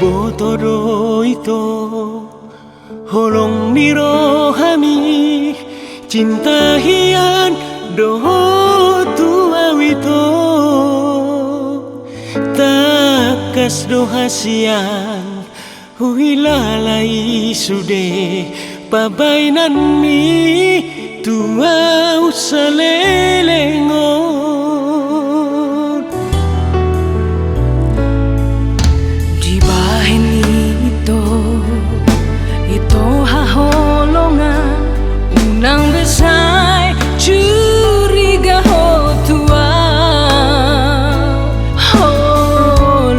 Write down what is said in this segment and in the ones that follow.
Botoro ito holong ni rohami cinta hian doho tua wito takas doha siang huilalai sude pabainan mi tua usalelengo nang besai curiga ho tua ho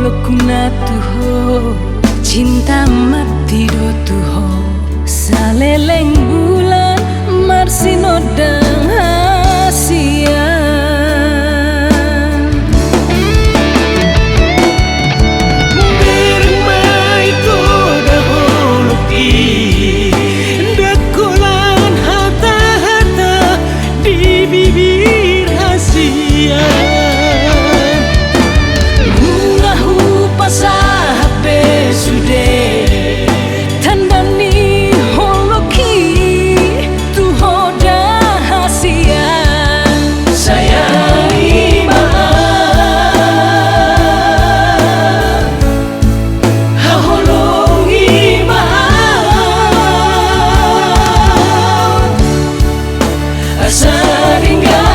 lokuna tu ho cinta mati do tu ho saleleng bulan marsino dang hasian bermai to da ho loki bibir hasian Bungahu pasah hape sude tandani holoki tu hoda hasian sayangi maaf haholongi maaf asa ringga